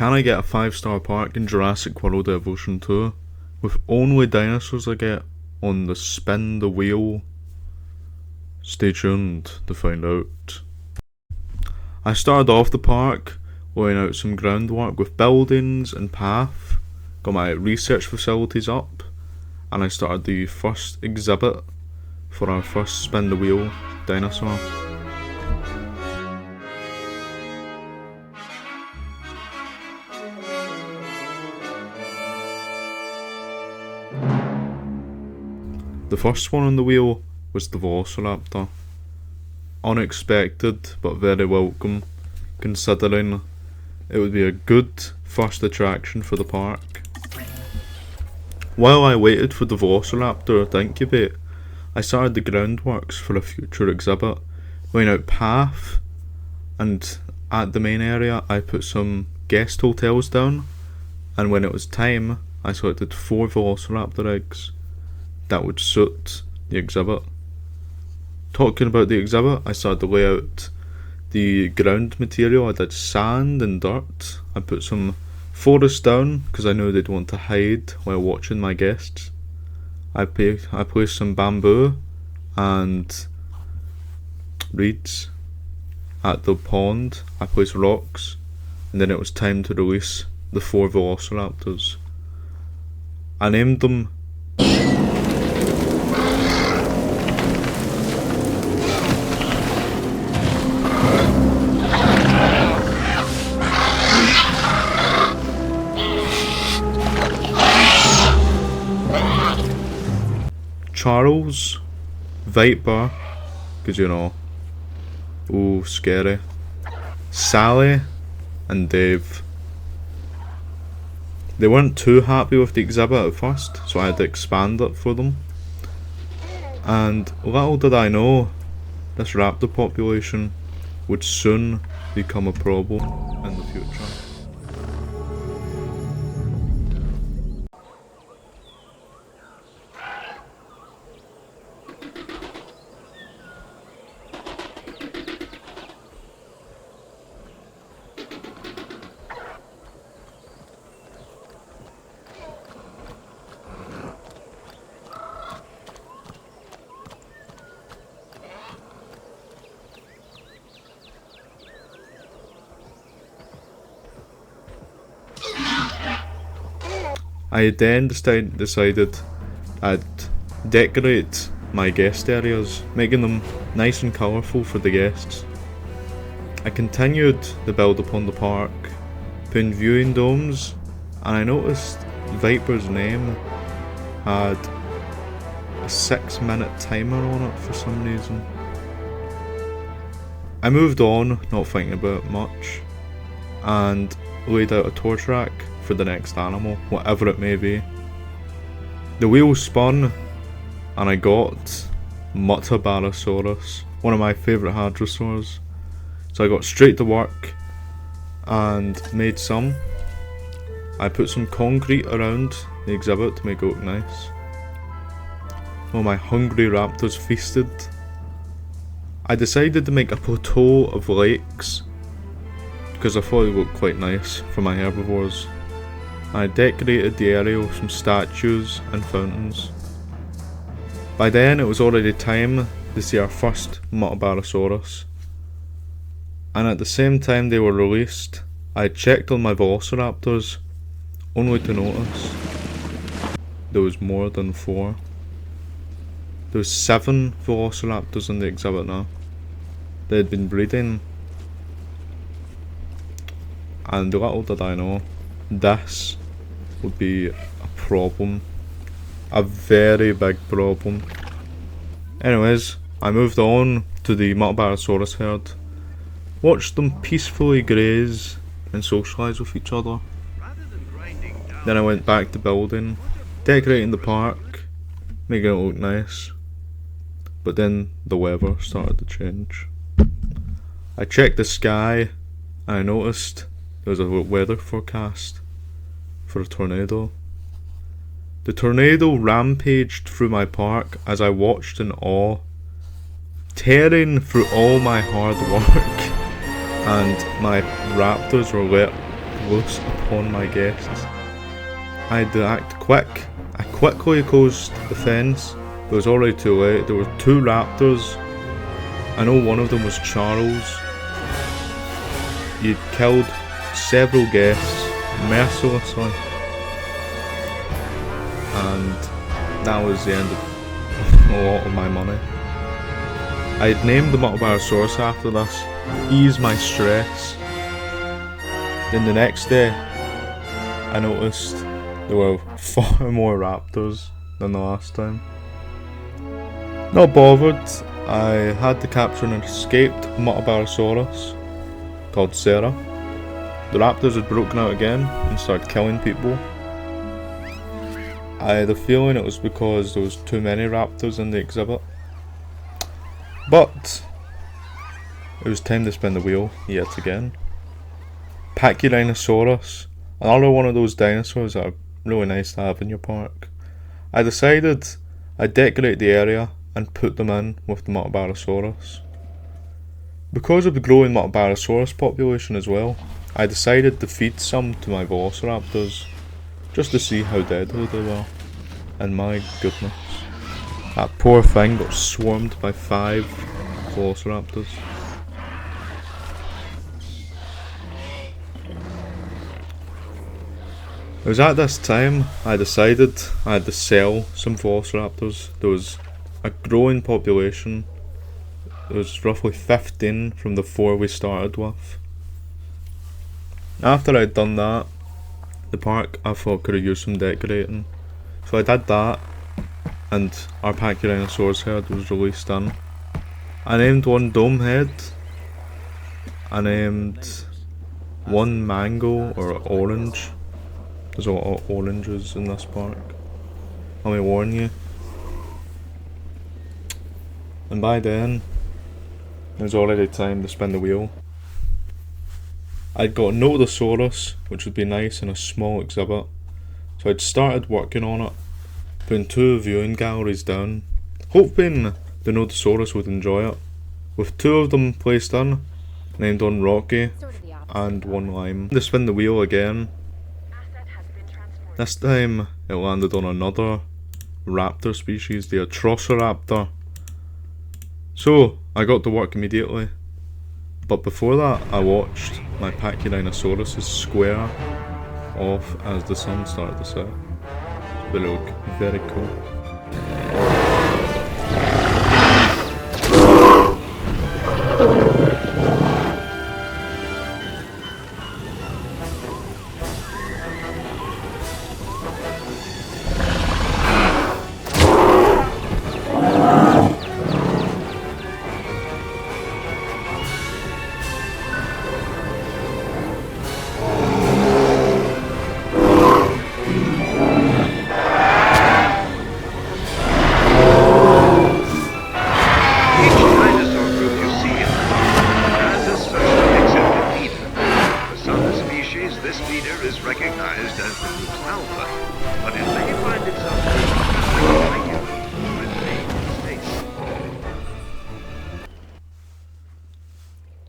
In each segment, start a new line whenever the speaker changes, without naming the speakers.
Can I get a 5-star park in Jurassic World Evolution 2 with only dinosaurs I get on the spin the wheel? Stay tuned to find out. I started off the park laying out some groundwork with buildings and path, got my research facilities up, and I started the first exhibit for our first spin the wheel dinosaur. The first one on the wheel was the Velociraptor. Unexpected but very welcome, considering it would be a good first attraction for the park. While I waited for the Velociraptor to incubate, I started the groundworks for a future exhibit, laying out path, and at the main area I put some guest hotels down, and when it was time I selected 4 Velociraptor eggs that would suit the exhibit. Talking about the exhibit, I started to lay out the ground material. I did sand and dirt. I put some forest down because I knew they'd want to hide while watching my guests. I placed some bamboo and reeds at the pond. I placed rocks, and then it was time to release the 4 Velociraptors. I named them Charles, Viper, because you know, ooh, scary, Sally, and Dave. They weren't too happy with the exhibit at first, so I had to expand it for them. And little did I know, this raptor population would soon become a problem in the future. I then decided I'd decorate my guest areas, making them nice and colourful for the guests. I continued the build upon the park, putting viewing domes, and I noticed Viper's name had a 6-minute timer on it for some reason. I moved on, not thinking about it much, and laid out a tour track for the next animal, whatever it may be. The wheel spun, and I got Mutabarosaurus, one of my favourite hadrosaurs. So I got straight to work and made some. I put some concrete around the exhibit to make it look nice. While my hungry raptors feasted, I decided to make a plateau of lakes because I thought it looked quite nice for my herbivores. I decorated the area with some statues and fountains. By then it was already time to see our first Mutabarosaurus, and at the same time they were released, I checked on my Velociraptors, only to notice there was more than 4. There was 7 Velociraptors in the exhibit now. They had been breeding, and little did I know, this would be a problem. A very big problem. Anyways, I moved on to the Mutabarosaurus herd, watched them peacefully graze and socialise with each other. Then I went back to building, decorating the park, making it look nice. But then the weather started to change. I checked the sky and I noticed there was a weather forecast for a tornado. The tornado rampaged through my park as I watched in awe, tearing through all my hard work, and my raptors were loose upon my guests. I had to act quick. I quickly closed the fence, but it was already too late. There were 2 raptors. I know one of them was Charles. He'd killed several guests mercilessly, and that was the end of a lot of my money. I had named the Motobarosaurus after this to ease my stress. Then the next day, I noticed there were far more raptors than the last time. Not bothered, I had to capture an escaped Motobarosaurus called Sarah. The raptors had broken out again and started killing people. I had a feeling it was because there was too many raptors in the exhibit. But it was time to spin the wheel yet again. Pachyrhinosaurus, another one of those dinosaurs that are really nice to have in your park. I decided I'd decorate the area and put them in with the Motobarosaurus. Because of the growing Motobarosaurus population as well, I decided to feed some to my velociraptors, just to see how deadly they were. And my goodness, that poor thing got swarmed by 5 velociraptors. It was at this time I decided I had to sell some velociraptors. There was a growing population. There was roughly 15 from the 4 we started with. After I'd done that, the park I thought could have used some decorating. So I did that, and our Pachyrhinosaurus head was released in. I named one Dome Head. I named one Mango or Orange. There's a lot of oranges in this park. Let me warn you. And by then, it was already time to spin the wheel. I'd got a Notosaurus, which would be nice in a small exhibit. So I'd started working on it, putting 2 viewing galleries down, hoping the Notosaurus would enjoy it. With 2 of them placed in, named one Rocky and one Lime. To spin the wheel again. This time it landed on another raptor species, the Atrociraptor. So I got to work immediately. But before that, I watched my Pachyrhinosaurus square off as the sun started to set. They look very cool.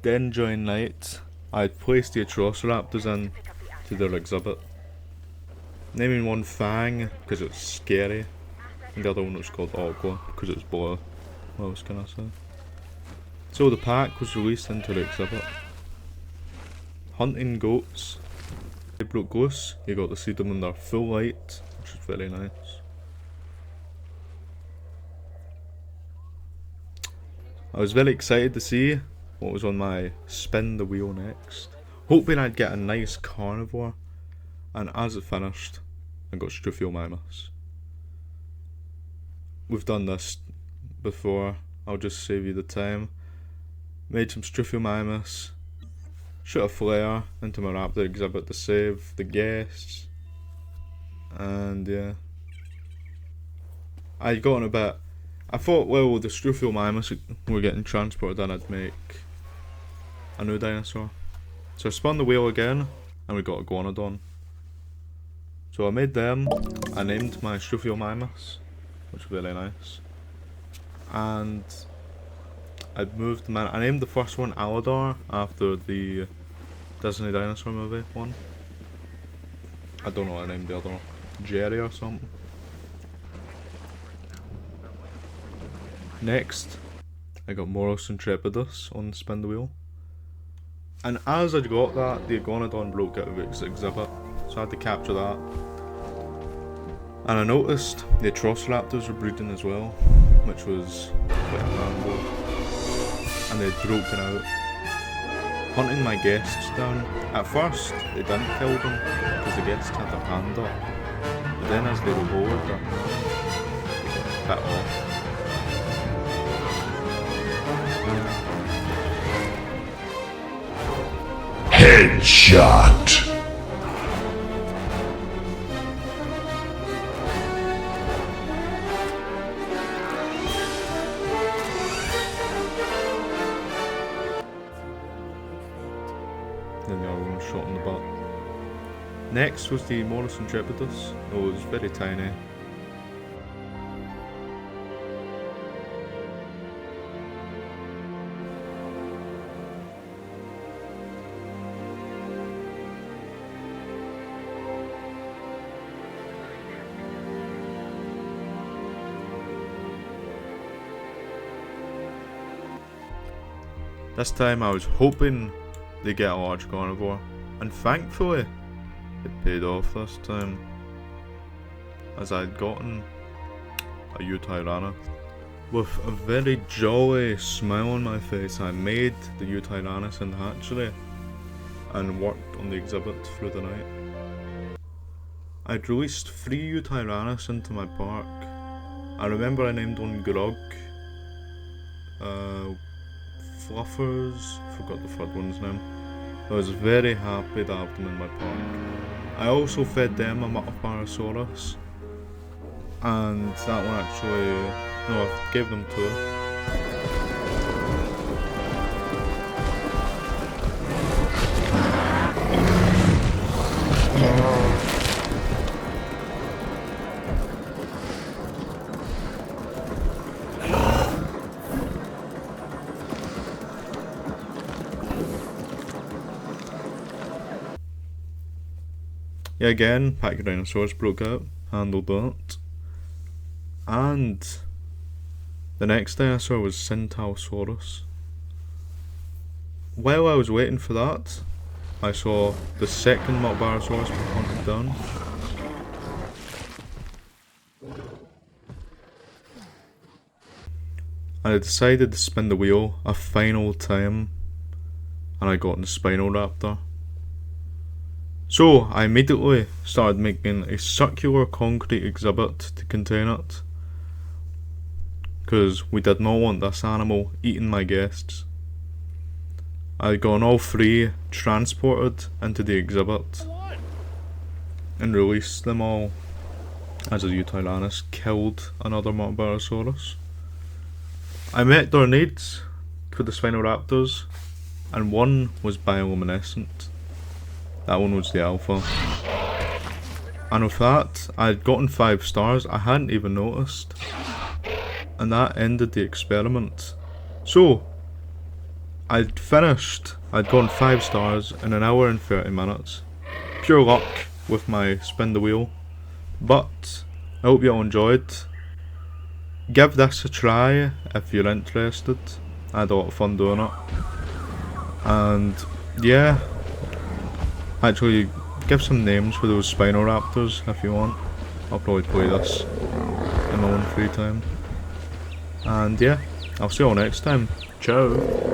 Then during night, I had placed the Atrociraptors in to their exhibit. Naming one Fang because it was scary, and the other one was called Aqua because it was blue. What else can I say? So the pack was released into the exhibit. Hunting goats. They broke loose, you got to see them in their full light, which is very nice. I was very excited to see what was on my spin the wheel next, hoping I'd get a nice carnivore, and as it finished, I got Struthiomimus. We've done this before, I'll just save you the time. Made some Struthiomimus, shot a flare into my raptor exhibit to save the guests, and yeah. I'd gotten a bit, I thought, well, the Struthiomimus were getting transported and I'd make a new dinosaur. So I spun the wheel again and we got a Iguanodon. So I made them, I named my Struthiomimus, which was really nice. And I moved them in. I named the first one Aladar after the Disney dinosaur movie one. I don't know what I named the other one. Jerry or something. Next, I got Morus Intrepidus on Spin the Wheel. And as I got that, the Iguanodon broke out of its exhibit, so I had to capture that. And I noticed the Atrociraptors were breeding as well, which was quite a handful. And they'd broken out. Hunting my guests down. At first, they didn't kill them, because the guests had their hand up. But then as they were bored, they bit off.
Headshot.
Then the other one was shot in the butt. Next was the Morus Intrepidus. It was very tiny. This time I was hoping they get a large carnivore, and thankfully it paid off this time, as I had gotten a Jwe2. With a very jolly smile on my face, I made the Jwe2 in the hatchery and worked on the exhibit through the night. I'd released 3 Jwe2 into my park. I remember I named one Grog, Fluffers, forgot the third one's name. I was very happy to have them in my park. I also fed them a Mutaparasaurus, and that one actually, no, I gave them 2. Yeah, again, Pachyrhinosaurus broke out, handled that. And the next dinosaur was Centaurosaurus. While I was waiting for that, I saw the second Mutaparasaurus be hunted down. And I decided to spin the wheel a final time, and I got the Spinoraptor. So I immediately started making a circular concrete exhibit to contain it, because we did not want this animal eating my guests. I got all 3 transported into the exhibit and released them all as a Jwe2 killed another Mutaparasaurus. I met their needs for the Spinoraptors, and one was bioluminescent. That one was the alpha. And with that, I had gotten 5 stars I hadn't even noticed. And that ended the experiment. So, I'd finished, I'd gotten 5 stars in 1 hour and 30 minutes. Pure luck with my spin the wheel. But, I hope you all enjoyed. Give this a try if you're interested. I had a lot of fun doing it. And, yeah. Actually, give some names for those Spinoraptors if you want. I'll probably play this in my own free time. And yeah, I'll see you all next time. Ciao!